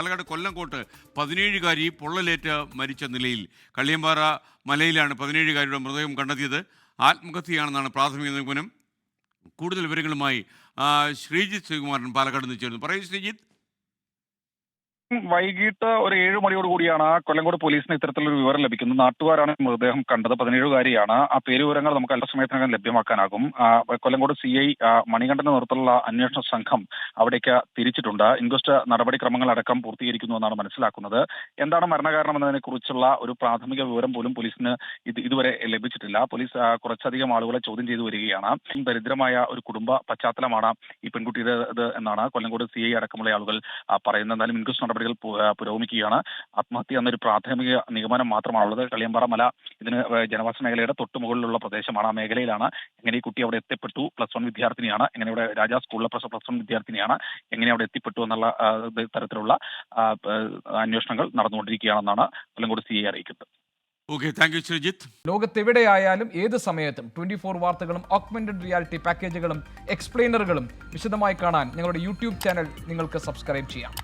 പാലക്കാട് കൊല്ലംകോട്ട് 17-കാരി പൊള്ളലേറ്റ് മരിച്ച നിലയിൽ. കള്ളിയമ്പാറ മലയിലാണ് 17-കാരിയുടെ മൃതദേഹം കണ്ടെത്തിയത്. ആത്മഹത്യയാണെന്നാണ് പ്രാഥമിക നിഗമനം. കൂടുതൽ വിവരങ്ങളുമായി ശ്രീജിത്ത് ശ്രീകുമാരൻ പാലക്കാട് നിന്ന് ചേരുന്നു. പറയൂ ശ്രീജിത്ത്. വൈകിട്ട് ഒരു 7 മണിയോട് കൂടിയാണ് കൊല്ലങ്കോട് പോലീസിന് ഇത്തരത്തിലൊരു വിവരം ലഭിക്കുന്നത്. നാട്ടുകാരാണ് മൃതദേഹം കണ്ടത്. 17-കാരിയാണ്. ആ പേര് വിവരങ്ങൾ നമുക്ക് അല്പസമയത്തിനകം ലഭ്യമാക്കാനാകും. കൊല്ലങ്കോട് CI മണികണ്ഠന്റെ നേതൃത്വത്തിലുള്ള അന്വേഷണ സംഘം അവിടേക്ക് തിരിച്ചിട്ടുണ്ട്. ഇൻക്വസ്റ്റ് നടപടിക്രമങ്ങളടക്കം പൂർത്തീകരിക്കുന്നു എന്നാണ് മനസ്സിലാക്കുന്നത്. എന്താണ് മരണകാരണം എന്നതിനെ കുറിച്ചുള്ള ഒരു പ്രാഥമിക വിവരം പോലും പോലീസിന് ഇതുവരെ ലഭിച്ചിട്ടില്ല. പോലീസ് കുറച്ചധികം ആളുകളെ ചോദ്യം ചെയ്തു വരികയാണ്. ദരിദ്രമായ ഒരു കുടുംബ പശ്ചാത്തലമാണ് ഈ പെൺകുട്ടിയുടേത് എന്നാണ് കൊല്ലങ്കോട് CI അടക്കമുള്ള ആളുകൾ പറയുന്നത്. എന്നാലും ഇൻക്വസ്റ്റ് നടപടികൾ പുരോഗമിക്കുകയാണ്. ആത്മഹത്യ എന്നൊരു പ്രാഥമിക നിഗമനം മാത്രമാണുള്ളത്. കള്ളിയമ്പാറ മല ഇതിന് ജനവാസ മേഖലയുടെ തൊട്ടുമുകളിലുള്ള പ്രദേശമാണ്. ആ മേഖലയിലാണ് എങ്ങനെ ഈ കുട്ടി അവിടെ എത്തിപ്പെട്ടു, +1 വിദ്യാർത്ഥിനിയാണ്, എങ്ങനെ ഇവിടെ രാജാ സ്കൂളിലെ +1 വിദ്യാർത്ഥിനിയാണ്, എങ്ങനെ അവിടെ എത്തിപ്പെട്ടു എന്നുള്ള തരത്തിലുള്ള അന്വേഷണങ്ങൾ നടന്നുകൊണ്ടിരിക്കുകയാണെന്നാണ് കൊല്ലങ്കോട് CI അറിയിക്കുന്നത്. Okay, thank you Sreejith. ലോകത്തെവിടെയായാലും ഏത് സമയത്തും 24 വാർത്തകളും ഓഗ്മെന്റഡ് റിയാലിറ്റി പാക്കേജുകളും എക്സ്പ്ലെയിനറുകളും വിശദമായി കാണാൻ ഞങ്ങളുടെ യൂട്യൂബ് ചാനൽ നിങ്ങൾക്ക് സബ്സ്ക്രൈബ് ചെയ്യാം.